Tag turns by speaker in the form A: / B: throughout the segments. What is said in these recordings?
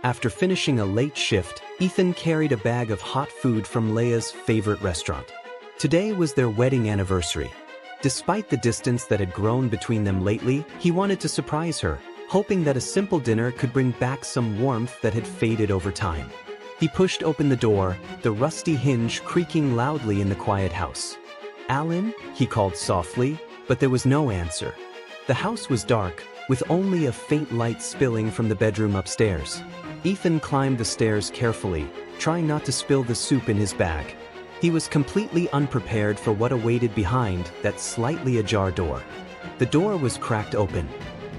A: After finishing a late shift, Ethan carried a bag of hot food from Leia's favorite restaurant. Today was their wedding anniversary. Despite the distance that had grown between them lately, he wanted to surprise her, hoping that a simple dinner could bring back some warmth that had faded over time. He pushed open the door, the rusty hinge creaking loudly in the quiet house. "Alan?" he called softly, but there was no answer. The house was dark, with only a faint light spilling from the bedroom upstairs. Ethan climbed the stairs carefully, trying not to spill the soup in his bag. He was completely unprepared for what awaited behind that slightly ajar door. The door was cracked open.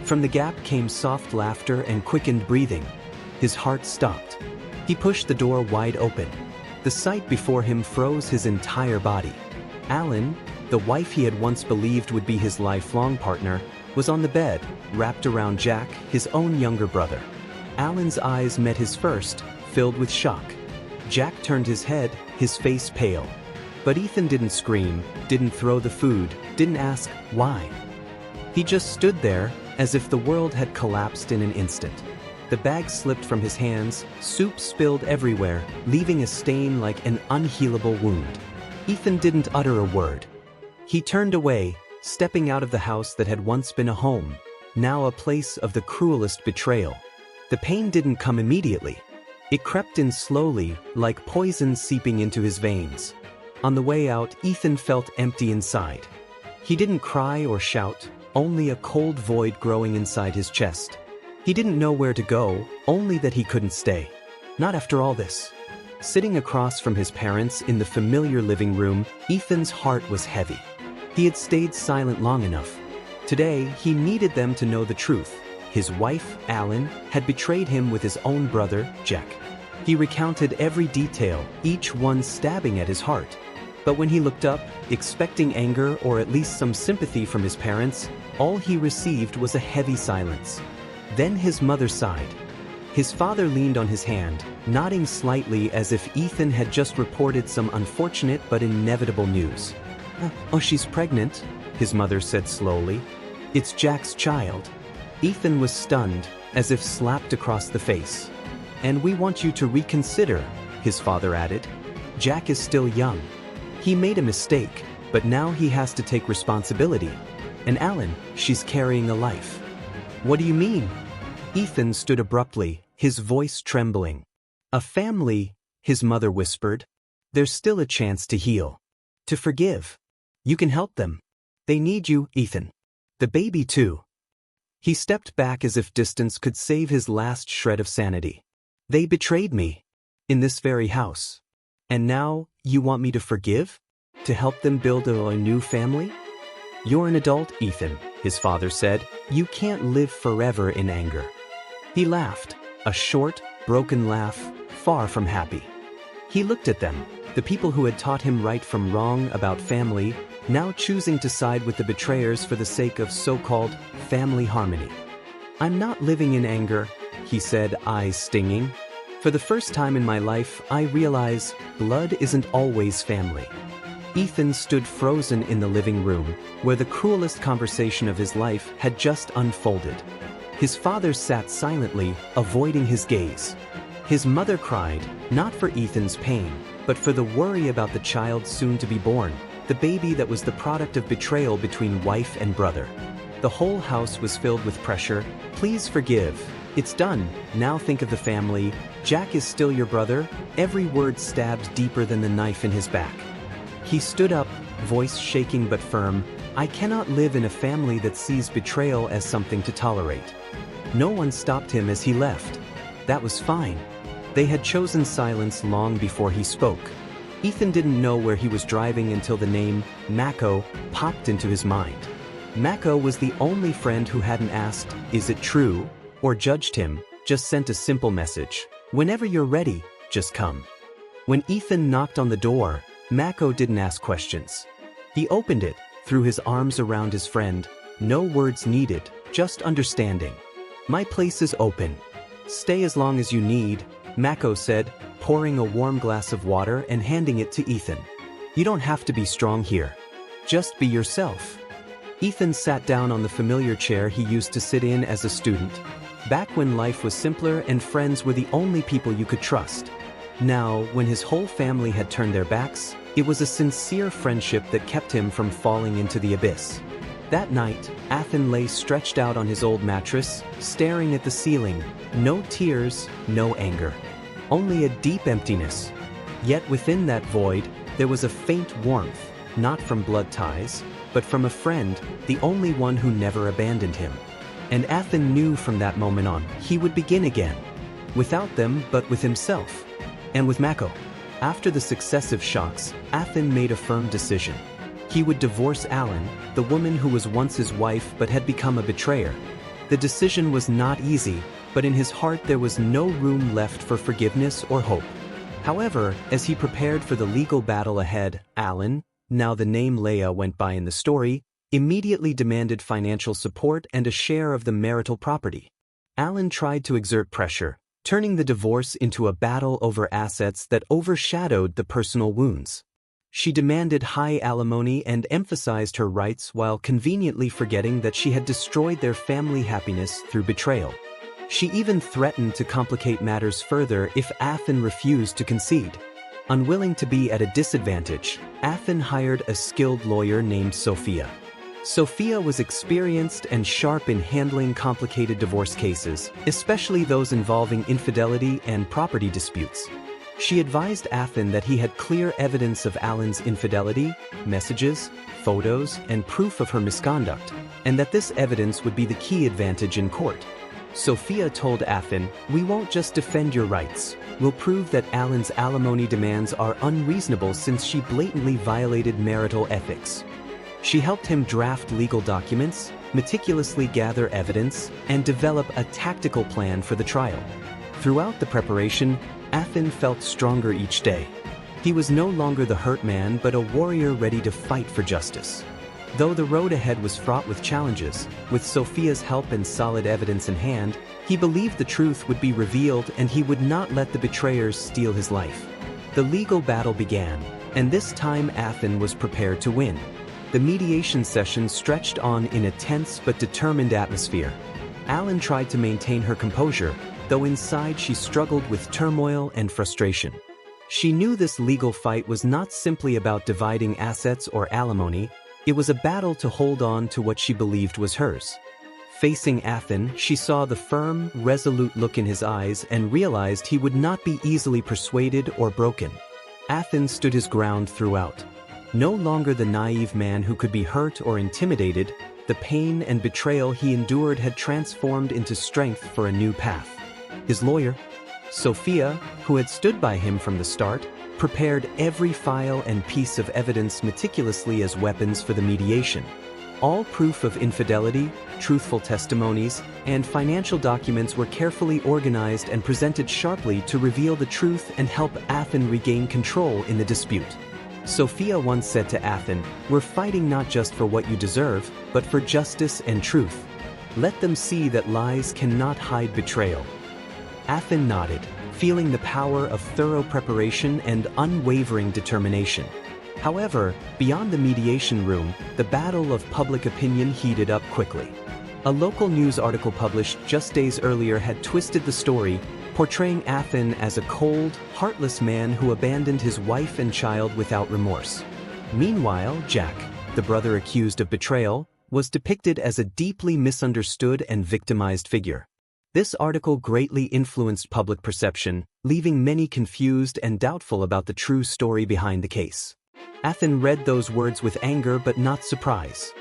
A: From the gap came soft laughter and quickened breathing. His heart stopped. He pushed the door wide open. The sight before him froze his entire body. Alan, the wife he had once believed would be his lifelong partner, was on the bed, wrapped around Jack, his own younger brother. Alan's eyes met his first, filled with shock. Jack turned his head, his face pale. But Ethan didn't scream, didn't throw the food, didn't ask why. He just stood there, as if the world had collapsed in an instant. The bag slipped from his hands, soup spilled everywhere, leaving a stain like an unhealable wound. Ethan didn't utter a word. He turned away, stepping out of the house that had once been a home, now a place of the cruelest betrayal. The pain didn't come immediately. It crept in slowly, like poison seeping into his veins. On the way out, Ethan felt empty inside. He didn't cry or shout, only a cold void growing inside his chest. He didn't know where to go, only that he couldn't stay. Not after all this. Sitting across from his parents in the familiar living room, Ethan's heart was heavy. He had stayed silent long enough. Today, he needed them to know the truth. His wife, Alan, had betrayed him with his own brother, Jack. He recounted every detail, each one stabbing at his heart. But when he looked up, expecting anger or at least some sympathy from his parents, all he received was a heavy silence. Then his mother sighed. His father leaned on his hand, nodding slightly as if Ethan had just reported some unfortunate but inevitable news. "Oh, she's pregnant," his mother said slowly. "It's Jack's child." Ethan was stunned, as if slapped across the face. "And we want you to reconsider," his father added. "Jack is still young. He made a mistake, but now he has to take responsibility. And Alan, she's carrying a life." "What do you mean?" Ethan stood abruptly, his voice trembling. "A family," his mother whispered. "There's still a chance to heal. To forgive. You can help them. They need you, Ethan. The baby too." He stepped back as if distance could save his last shred of sanity. "They betrayed me. In this very house. And now, you want me to forgive? To help them build a new family?" "You're an adult, Ethan," his father said. "You can't live forever in anger." He laughed, a short, broken laugh, far from happy. He looked at them, the people who had taught him right from wrong about family, now choosing to side with the betrayers for the sake of so-called family harmony. "I'm not living in anger," he said, eyes stinging. "For the first time in my life, I realize blood isn't always family." Ethan stood frozen in the living room, where the cruelest conversation of his life had just unfolded. His father sat silently, avoiding his gaze. His mother cried, not for Ethan's pain, but for the worry about the child soon to be born, the baby that was the product of betrayal between wife and brother. The whole house was filled with pressure. "Please forgive. It's done. Now think of the family. Jack is still your brother." Every word stabbed deeper than the knife in his back. He stood up, voice shaking but firm. "I cannot live in a family that sees betrayal as something to tolerate." No one stopped him as he left. That was fine. They had chosen silence long before he spoke. Ethan didn't know where he was driving until the name, Mako, popped into his mind. Mako was the only friend who hadn't asked, "Is it true?" or judged him, just sent a simple message. "Whenever you're ready, just come." When Ethan knocked on the door, Mako didn't ask questions. He opened it, threw his arms around his friend. No words needed, just understanding. "My place is open. Stay as long as you need," Mako said, pouring a warm glass of water and handing it to Ethan. "You don't have to be strong here. Just be yourself." Ethan sat down on the familiar chair he used to sit in as a student. back when life was simpler and friends were the only people you could trust. Now, when his whole family had turned their backs, it was a sincere friendship that kept him from falling into the abyss. That night, Athen lay stretched out on his old mattress, staring at the ceiling. No tears, no anger. Only a deep emptiness. Yet within that void, there was a faint warmth, not from blood ties, but from a friend, the only one who never abandoned him. And Athen knew from that moment on, he would begin again. Without them, but with himself. And with Mako. After the successive shocks, Athen made a firm decision. He would divorce Alan, the woman who was once his wife but had become a betrayer. The decision was not easy, but in his heart there was no room left for forgiveness or hope. However, as he prepared for the legal battle ahead, Alan, now the name Leah went by in the story, immediately demanded financial support and a share of the marital property. Alan tried to exert pressure, turning the divorce into a battle over assets that overshadowed the personal wounds. She demanded high alimony and emphasized her rights while conveniently forgetting that she had destroyed their family happiness through betrayal. She even threatened to complicate matters further if Athen refused to concede. Unwilling to be at a disadvantage, Athen hired a skilled lawyer named Sophia. Sophia was experienced and sharp in handling complicated divorce cases, especially those involving infidelity and property disputes. She advised Athen that he had clear evidence of Alan's infidelity, messages, photos, and proof of her misconduct, and that this evidence would be the key advantage in court. Sophia told Athen, "We won't just defend your rights. We'll prove that Alan's alimony demands are unreasonable since she blatantly violated marital ethics." She helped him draft legal documents, meticulously gather evidence, and develop a tactical plan for the trial. Throughout the preparation, Athen felt stronger each day. He was no longer the hurt man but a warrior ready to fight for justice. Though the road ahead was fraught with challenges, with Sophia's help and solid evidence in hand, he believed the truth would be revealed and he would not let the betrayers steal his life. The legal battle began, and this time Athen was prepared to win. The mediation session stretched on in a tense but determined atmosphere. Alan tried to maintain her composure, though inside she struggled with turmoil and frustration. She knew this legal fight was not simply about dividing assets or alimony, it was a battle to hold on to what she believed was hers. Facing Athen, she saw the firm, resolute look in his eyes and realized he would not be easily persuaded or broken. Athen stood his ground throughout. No longer the naive man who could be hurt or intimidated, the pain and betrayal he endured had transformed into strength for a new path. His lawyer, Sophia, who had stood by him from the start, prepared every file and piece of evidence meticulously as weapons for the mediation. All proof of infidelity, truthful testimonies, and financial documents were carefully organized and presented sharply to reveal the truth and help Athen regain control in the dispute. Sophia once said to Athen, "We're fighting not just for what you deserve, but for justice and truth. Let them see that lies cannot hide betrayal." Athen nodded, feeling the power of thorough preparation and unwavering determination. However, beyond the mediation room, the battle of public opinion heated up quickly. A local news article published just days earlier had twisted the story, portraying Athen as a cold, heartless man who abandoned his wife and child without remorse. Meanwhile, Jack, the brother accused of betrayal, was depicted as a deeply misunderstood and victimized figure. This article greatly influenced public perception, leaving many confused and doubtful about the true story behind the case. Athen read those words with anger but not surprise.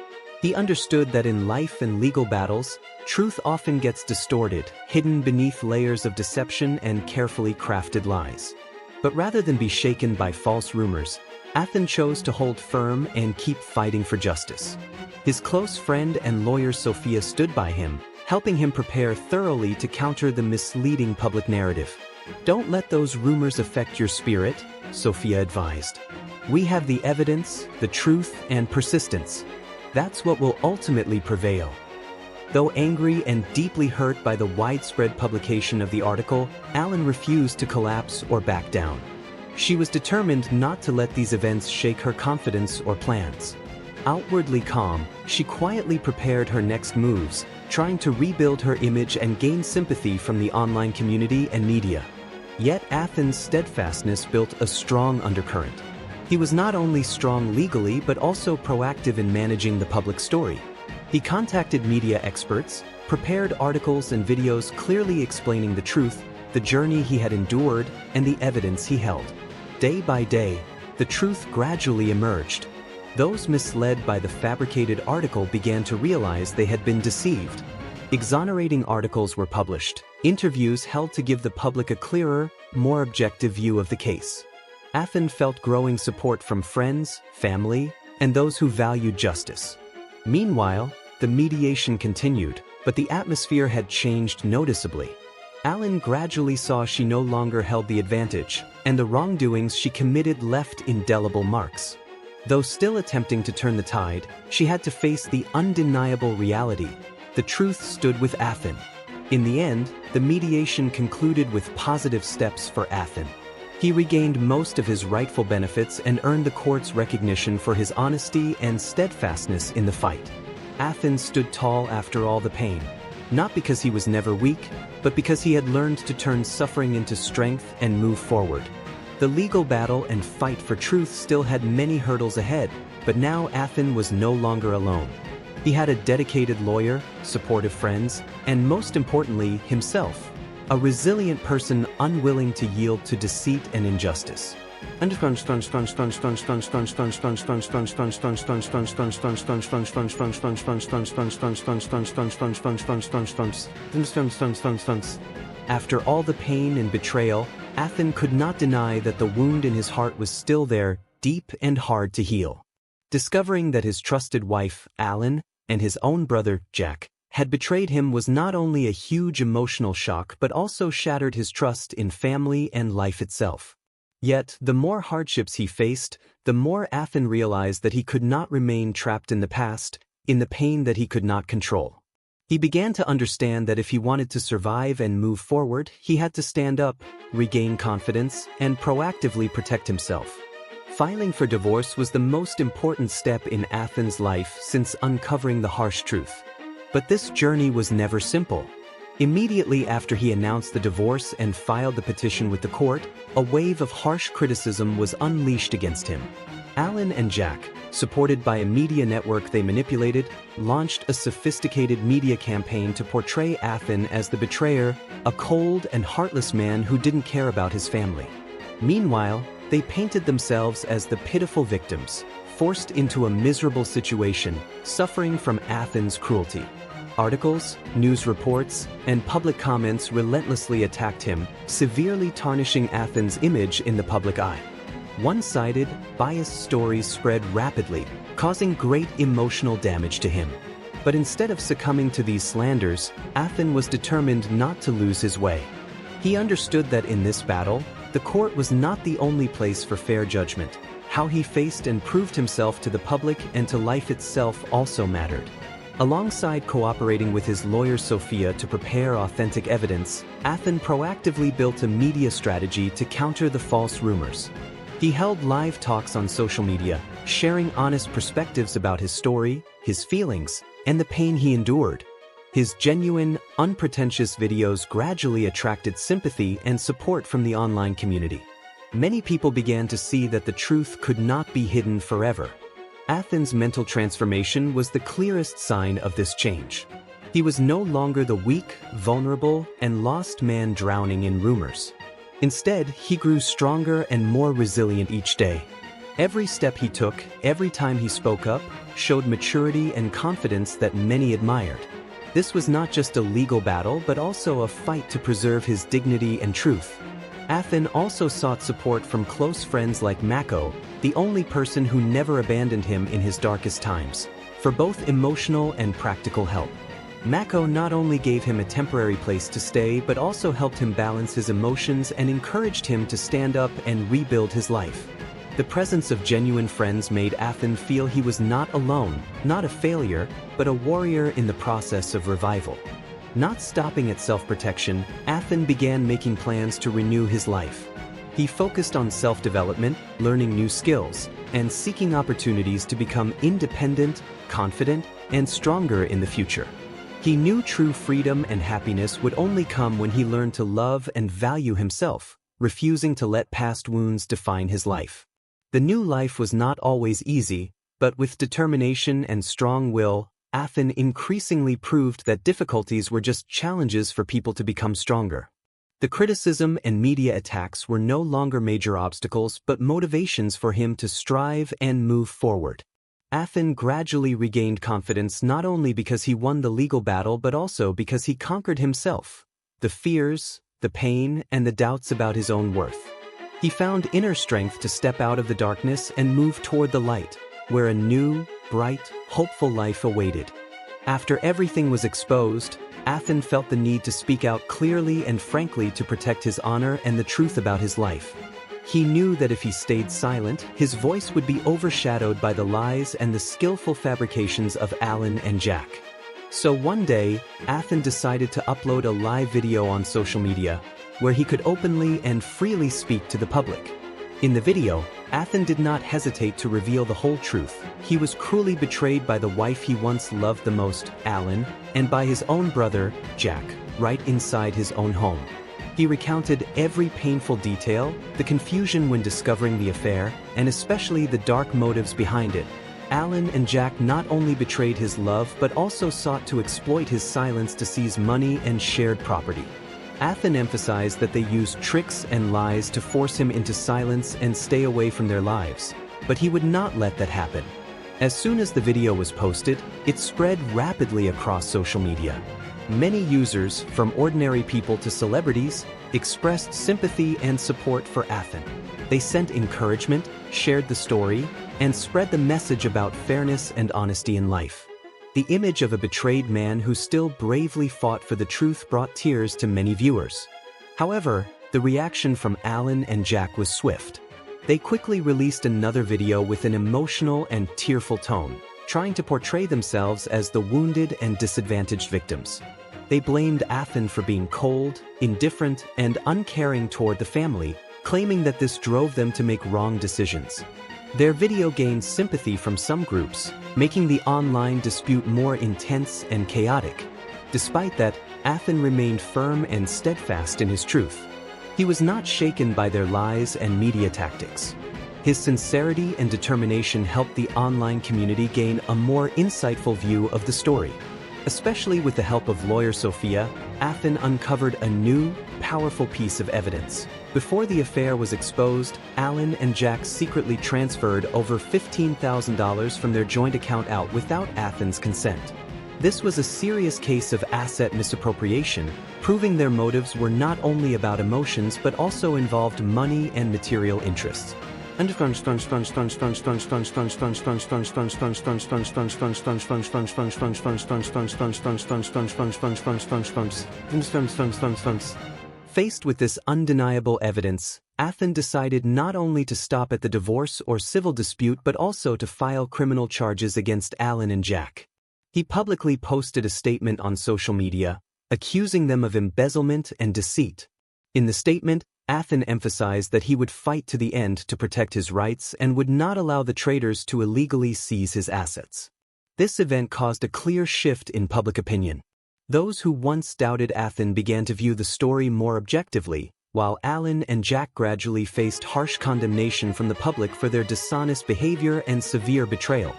A: He understood that in life and legal battles, truth often gets distorted, hidden beneath layers of deception and carefully crafted lies. But rather than be shaken by false rumors, Athen chose to hold firm and keep fighting for justice. His close friend and lawyer Sophia stood by him, helping him prepare thoroughly to counter the misleading public narrative. "Don't let those rumors affect your spirit," Sophia advised. "We have the evidence, the truth, and persistence. That's what will ultimately prevail." Though angry and deeply hurt by the widespread publication of the article, Alan refused to collapse or back down. She was determined not to let these events shake her confidence or plans. Outwardly calm, she quietly prepared her next moves, trying to rebuild her image and gain sympathy from the online community and media. Yet Athens' steadfastness built a strong undercurrent. He was not only strong legally but also proactive in managing the public story. He contacted media experts, prepared articles and videos clearly explaining the truth, the journey he had endured, and the evidence he held. Day by day, the truth gradually emerged. Those misled by the fabricated article began to realize they had been deceived. Exonerating articles were published, interviews held to give the public a clearer, more objective view of the case. Athens felt growing support from friends, family, and those who valued justice. Meanwhile, the mediation continued, but the atmosphere had changed noticeably. Alan gradually saw she no longer held the advantage, and the wrongdoings she committed left indelible marks. Though still attempting to turn the tide, she had to face the undeniable reality. The truth stood with Athens. In the end, the mediation concluded with positive steps for Athens. He regained most of his rightful benefits and earned the court's recognition for his honesty and steadfastness in the fight. Athens stood tall after all the pain, not because he was never weak, but because he had learned to turn suffering into strength and move forward. The legal battle and fight for truth still had many hurdles ahead, but now Athens was no longer alone. He had a dedicated lawyer, supportive friends, and most importantly, himself, a resilient person unwilling to yield to deceit and injustice. After all the pain and betrayal, Athens could not deny that the wound in his heart was still there, deep and hard to heal. Discovering that his trusted wife, Alan, and his own brother, Jack, had betrayed him was not only a huge emotional shock but also shattered his trust in family and life itself. Yet, the more hardships he faced, the more Athens realized that he could not remain trapped in the past, in the pain that he could not control. He began to understand that if he wanted to survive and move forward, he had to stand up, regain confidence, and proactively protect himself. Filing for divorce was the most important step in Athens' life since uncovering the harsh truth. But this journey was never simple. Immediately after he announced the divorce and filed the petition with the court, a wave of harsh criticism was unleashed against him. Alan and Jack, supported by a media network they manipulated, launched a sophisticated media campaign to portray Athens as the betrayer, a cold and heartless man who didn't care about his family. Meanwhile, they painted themselves as the pitiful victims, forced into a miserable situation, suffering from Athens' cruelty. Articles, news reports, and public comments relentlessly attacked him, severely tarnishing Athens' image in the public eye. One-sided, biased stories spread rapidly, causing great emotional damage to him. But instead of succumbing to these slanders, Athens was determined not to lose his way. He understood that in this battle, the court was not the only place for fair judgment. How he faced and proved himself to the public and to life itself also mattered. Alongside cooperating with his lawyer Sophia to prepare authentic evidence, Athens proactively built a media strategy to counter the false rumors. He held live talks on social media, sharing honest perspectives about his story, his feelings, and the pain he endured. His genuine, unpretentious videos gradually attracted sympathy and support from the online community. Many people began to see that the truth could not be hidden forever. Athens' mental transformation was the clearest sign of this change. He was no longer the weak, vulnerable, and lost man drowning in rumors. Instead, he grew stronger and more resilient each day. Every step he took, every time he spoke up, showed maturity and confidence that many admired. This was not just a legal battle but also a fight to preserve his dignity and truth. Athens also sought support from close friends like Mako, the only person who never abandoned him in his darkest times, for both emotional and practical help. Mako not only gave him a temporary place to stay but also helped him balance his emotions and encouraged him to stand up and rebuild his life. The presence of genuine friends made Athens feel he was not alone, not a failure, but a warrior in the process of revival. Not stopping at self-protection, Athens began making plans to renew his life. He focused on self-development, learning new skills, and seeking opportunities to become independent, confident, and stronger in the future. He knew true freedom and happiness would only come when he learned to love and value himself, refusing to let past wounds define his life. The new life was not always easy, but with determination and strong will, Athen increasingly proved that difficulties were just challenges for people to become stronger. The criticism and media attacks were no longer major obstacles but motivations for him to strive and move forward. Athen gradually regained confidence not only because he won the legal battle but also because he conquered himself, the fears, the pain, and the doubts about his own worth. He found inner strength to step out of the darkness and move toward the light, where a new, bright, hopeful life awaited. After everything was exposed, Athen felt the need to speak out clearly and frankly to protect his honor and the truth about his life. He knew that if he stayed silent, his voice would be overshadowed by the lies and the skillful fabrications of Alan and Jack. So one day, Athen decided to upload a live video on social media, where he could openly and freely speak to the public. In the video, Athen did not hesitate to reveal the whole truth. He was cruelly betrayed by the wife he once loved the most, Alan, and by his own brother, Jack, right inside his own home. He recounted every painful detail, the confusion when discovering the affair, and especially the dark motives behind it. Alan and Jack not only betrayed his love but also sought to exploit his silence to seize money and shared property. Athen emphasized that they used tricks and lies to force him into silence and stay away from their lives, but he would not let that happen. As soon as the video was posted, it spread rapidly across social media. Many users, from ordinary people to celebrities, expressed sympathy and support for Athen. They sent encouragement, shared the story, and spread the message about fairness and honesty in life. The image of a betrayed man who still bravely fought for the truth brought tears to many viewers. However, the reaction from Alan and Jack was swift. They quickly released another video with an emotional and tearful tone, trying to portray themselves as the wounded and disadvantaged victims. They blamed Athen for being cold, indifferent, and uncaring toward the family, claiming that this drove them to make wrong decisions. Their video gained sympathy from some groups, making the online dispute more intense and chaotic. Despite that, Athen remained firm and steadfast in his truth. He was not shaken by their lies and media tactics. His sincerity and determination helped the online community gain a more insightful view of the story. Especially with the help of lawyer Sophia, Athen uncovered a new, powerful piece of evidence. Before the affair was exposed, Alan and Jack secretly transferred over $15,000 from their joint account out without Athen's consent. This was a serious case of asset misappropriation, proving their motives were not only about emotions but also involved money and material interests. Faced with this undeniable evidence, Athen decided not only to stop at the divorce or civil dispute but also to file criminal charges against Alan and Jack. He publicly posted a statement on social media, accusing them of embezzlement and deceit. In the statement, Athen emphasized that he would fight to the end to protect his rights and would not allow the traitors to illegally seize his assets. This event caused a clear shift in public opinion. Those who once doubted Athen began to view the story more objectively, while Alan and Jack gradually faced harsh condemnation from the public for their dishonest behavior and severe betrayal.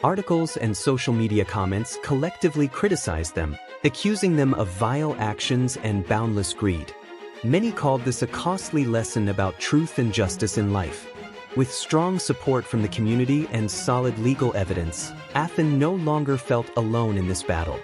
A: Articles and social media comments collectively criticized them, accusing them of vile actions and boundless greed. Many called this a costly lesson about truth and justice in life. With strong support from the community and solid legal evidence, Athen no longer felt alone in this battle.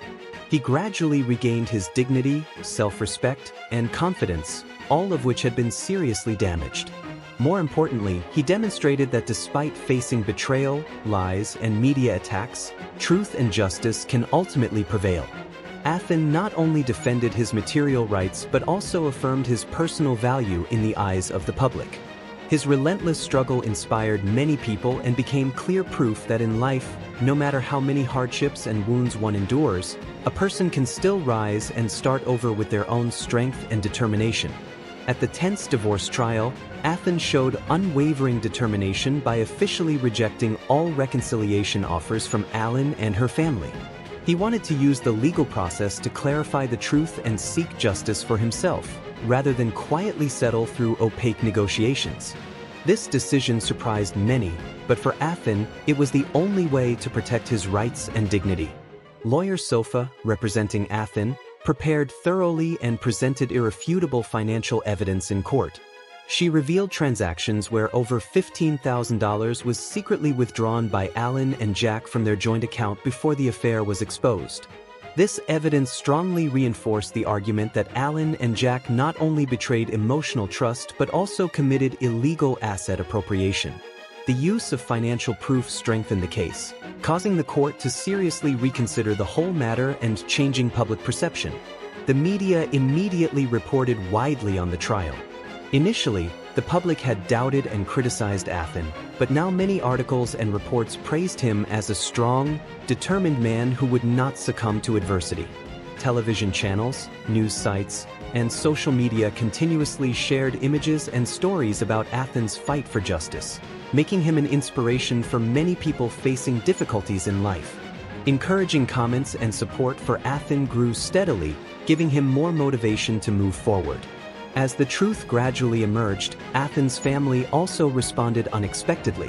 A: He gradually regained his dignity, self-respect, and confidence, all of which had been seriously damaged. More importantly, he demonstrated that despite facing betrayal, lies, and media attacks, truth and justice can ultimately prevail. Athen not only defended his material rights but also affirmed his personal value in the eyes of the public. His relentless struggle inspired many people and became clear proof that in life, no matter how many hardships and wounds one endures, a person can still rise and start over with their own strength and determination. At the tense divorce trial, Athen showed unwavering determination by officially rejecting all reconciliation offers from Alan and her family. He wanted to use the legal process to clarify the truth and seek justice for himself, rather than quietly settle through opaque negotiations. This decision surprised many, but for Athen, it was the only way to protect his rights and dignity. Lawyer Sophia, representing Athen, prepared thoroughly and presented irrefutable financial evidence in court. She revealed transactions where over $15,000 was secretly withdrawn by Alan and Jack from their joint account before the affair was exposed. This evidence strongly reinforced the argument that Alan and Jack not only betrayed emotional trust but also committed illegal asset appropriation. The use of financial proof strengthened the case, causing the court to seriously reconsider the whole matter and changing public perception. The media immediately reported widely on the trial. Initially, the public had doubted and criticized Athen, but now many articles and reports praised him as a strong, determined man who would not succumb to adversity. Television channels, news sites, and social media continuously shared images and stories about Athen's fight for justice, making him an inspiration for many people facing difficulties in life. Encouraging comments and support for Athen grew steadily, giving him more motivation to move forward. As the truth gradually emerged, Athen's family also responded unexpectedly.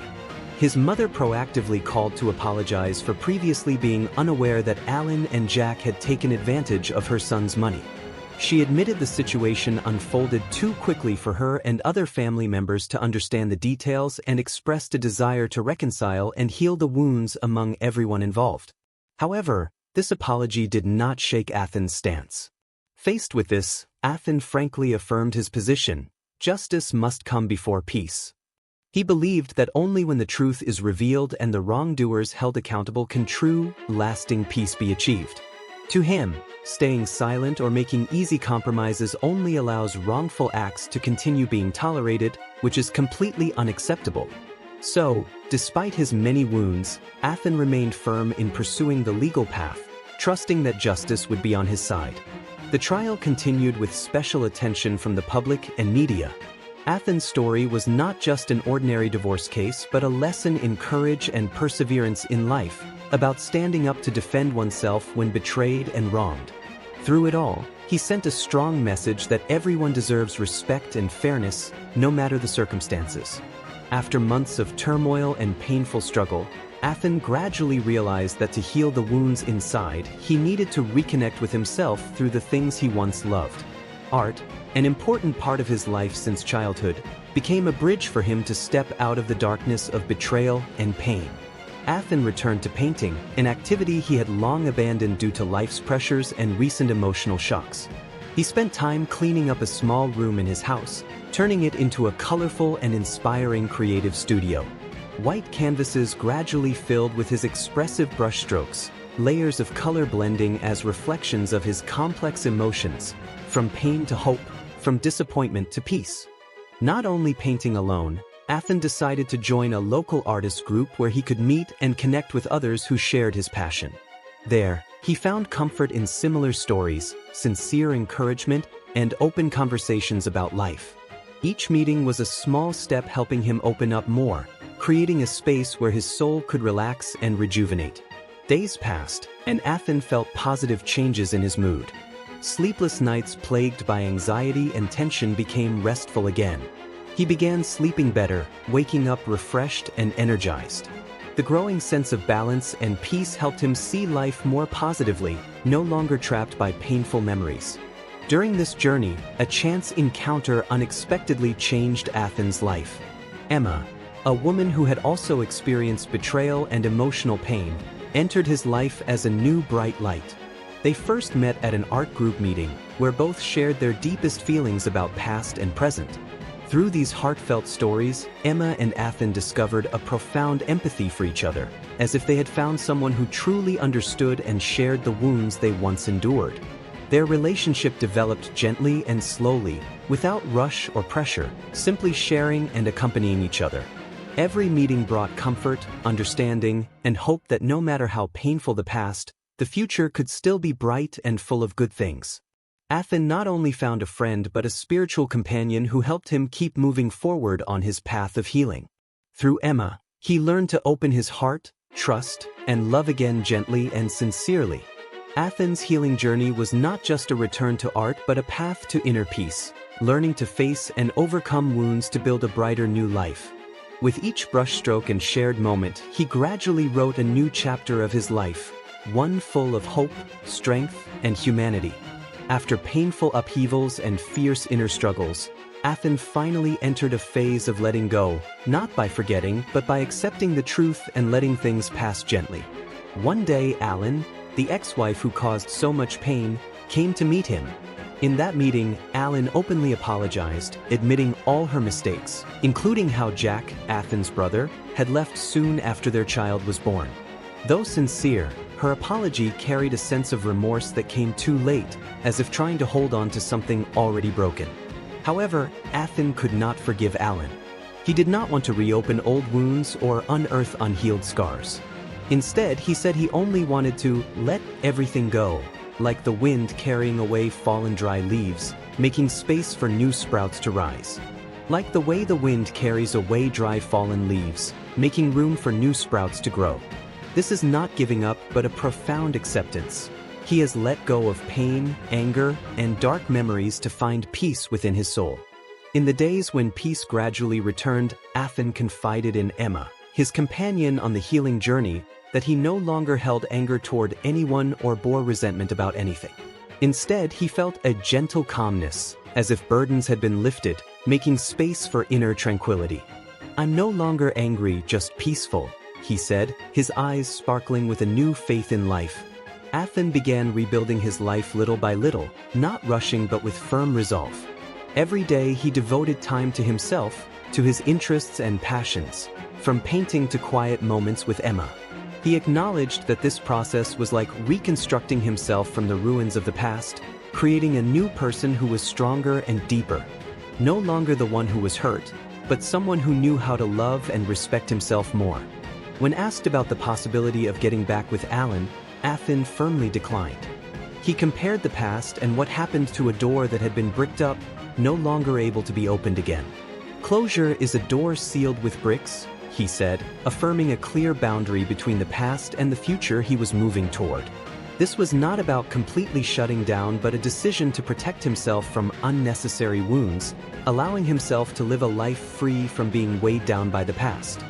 A: His mother proactively called to apologize for previously being unaware that Alan and Jack had taken advantage of her son's money. She admitted the situation unfolded too quickly for her and other family members to understand the details and expressed a desire to reconcile and heal the wounds among everyone involved. However, this apology did not shake Athen's stance. Faced with this, Athen frankly affirmed his position: justice must come before peace. He believed that only when the truth is revealed and the wrongdoers held accountable can true, lasting peace be achieved. To him, staying silent or making easy compromises only allows wrongful acts to continue being tolerated, which is completely unacceptable. So, despite his many wounds, Athen remained firm in pursuing the legal path, trusting that justice would be on his side. The trial continued with special attention from the public and media. Athen's story was not just an ordinary divorce case but a lesson in courage and perseverance in life, about standing up to defend oneself when betrayed and wronged. Through it all, he sent a strong message that everyone deserves respect and fairness, no matter the circumstances. After months of turmoil and painful struggle, Athen gradually realized that to heal the wounds inside, he needed to reconnect with himself through the things he once loved. Art, an important part of his life since childhood, became a bridge for him to step out of the darkness of betrayal and pain. Athen returned to painting, an activity he had long abandoned due to life's pressures and recent emotional shocks. He spent time cleaning up a small room in his house, turning it into a colorful and inspiring creative studio. White canvases gradually filled with his expressive brushstrokes, layers of color blending as reflections of his complex emotions, from pain to hope, from disappointment to peace. Not only painting alone, Athen decided to join a local artist group where he could meet and connect with others who shared his passion. There, he found comfort in similar stories, sincere encouragement, and open conversations about life. Each meeting was a small step helping him open up more, creating a space where his soul could relax and rejuvenate. Days passed, and Athen felt positive changes in his mood. Sleepless nights plagued by anxiety and tension became restful again. He began sleeping better, waking up refreshed and energized. The growing sense of balance and peace helped him see life more positively, no longer trapped by painful memories. During this journey, a chance encounter unexpectedly changed Athen's life. Emma, a woman who had also experienced betrayal and emotional pain, entered his life as a new bright light. They first met at an art group meeting, where both shared their deepest feelings about past and present. Through these heartfelt stories, Emma and Athen discovered a profound empathy for each other, as if they had found someone who truly understood and shared the wounds they once endured. Their relationship developed gently and slowly, without rush or pressure, simply sharing and accompanying each other. Every meeting brought comfort, understanding, and hope that no matter how painful the past, the future could still be bright and full of good things. Athen not only found a friend but a spiritual companion who helped him keep moving forward on his path of healing. Through Emma, he learned to open his heart, trust, and love again gently and sincerely. Athen's healing journey was not just a return to art but a path to inner peace, learning to face and overcome wounds to build a brighter new life. With each brushstroke and shared moment, he gradually wrote a new chapter of his life, one full of hope, strength, and humanity. After painful upheavals and fierce inner struggles, Athen finally entered a phase of letting go, not by forgetting, but by accepting the truth and letting things pass gently. One day, Alan, the ex-wife who caused so much pain, came to meet him. In that meeting, Alan openly apologized, admitting all her mistakes, including how Jack, Athen's brother, had left soon after their child was born. Though sincere, her apology carried a sense of remorse that came too late, as if trying to hold on to something already broken. However, Athen could not forgive Alan. He did not want to reopen old wounds or unearth unhealed scars. Instead, he said he only wanted to let everything go, like the wind carrying away fallen dry leaves, making space for new sprouts to rise. Like the way the wind carries away dry fallen leaves, making room for new sprouts to grow. This is not giving up but a profound acceptance. He has let go of pain, anger, and dark memories to find peace within his soul. In the days when peace gradually returned, Athen confided in Emma, his companion on the healing journey, that he no longer held anger toward anyone or bore resentment about anything. Instead, he felt a gentle calmness, as if burdens had been lifted, making space for inner tranquility. "I'm no longer angry, just peaceful," he said, his eyes sparkling with a new faith in life. Athen began rebuilding his life little by little, not rushing but with firm resolve. Every day he devoted time to himself, to his interests and passions, from painting to quiet moments with Emma. He acknowledged that this process was like reconstructing himself from the ruins of the past, creating a new person who was stronger and deeper. No longer the one who was hurt, but someone who knew how to love and respect himself more. When asked about the possibility of getting back with Alan, Athen firmly declined. He compared the past and what happened to a door that had been bricked up, no longer able to be opened again. "Closure is a door sealed with bricks," he said, affirming a clear boundary between the past and the future he was moving toward. This was not about completely shutting down but a decision to protect himself from unnecessary wounds, allowing himself to live a life free from being weighed down by the past.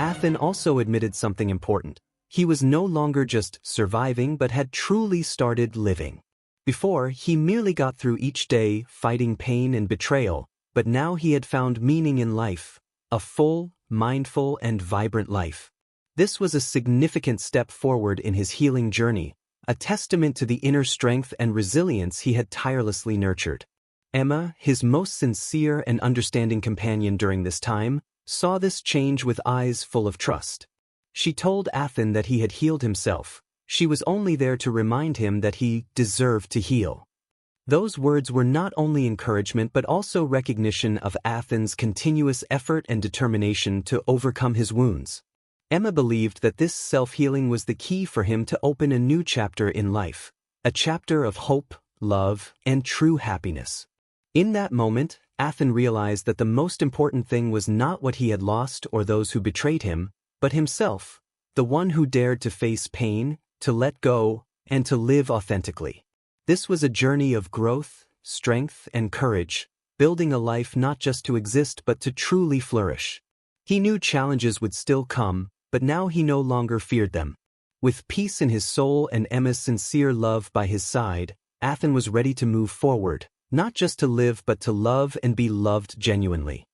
A: Athen also admitted something important. He was no longer just surviving but had truly started living. Before, he merely got through each day fighting pain and betrayal, but now he had found meaning in life, a full, mindful, and vibrant life. This was a significant step forward in his healing journey, a testament to the inner strength and resilience he had tirelessly nurtured. Emma, his most sincere and understanding companion during this time, saw this change with eyes full of trust. She told Athen that he had healed himself. She was only there to remind him that he deserved to heal. Those words were not only encouragement but also recognition of Athen's continuous effort and determination to overcome his wounds. Emma believed that this self-healing was the key for him to open a new chapter in life, a chapter of hope, love, and true happiness. In that moment, Athen realized that the most important thing was not what he had lost or those who betrayed him, but himself, the one who dared to face pain, to let go, and to live authentically. This was a journey of growth, strength, and courage, building a life not just to exist but to truly flourish. He knew challenges would still come, but now he no longer feared them. With peace in his soul and Emma's sincere love by his side, Athen was ready to move forward, not just to live but to love and be loved genuinely.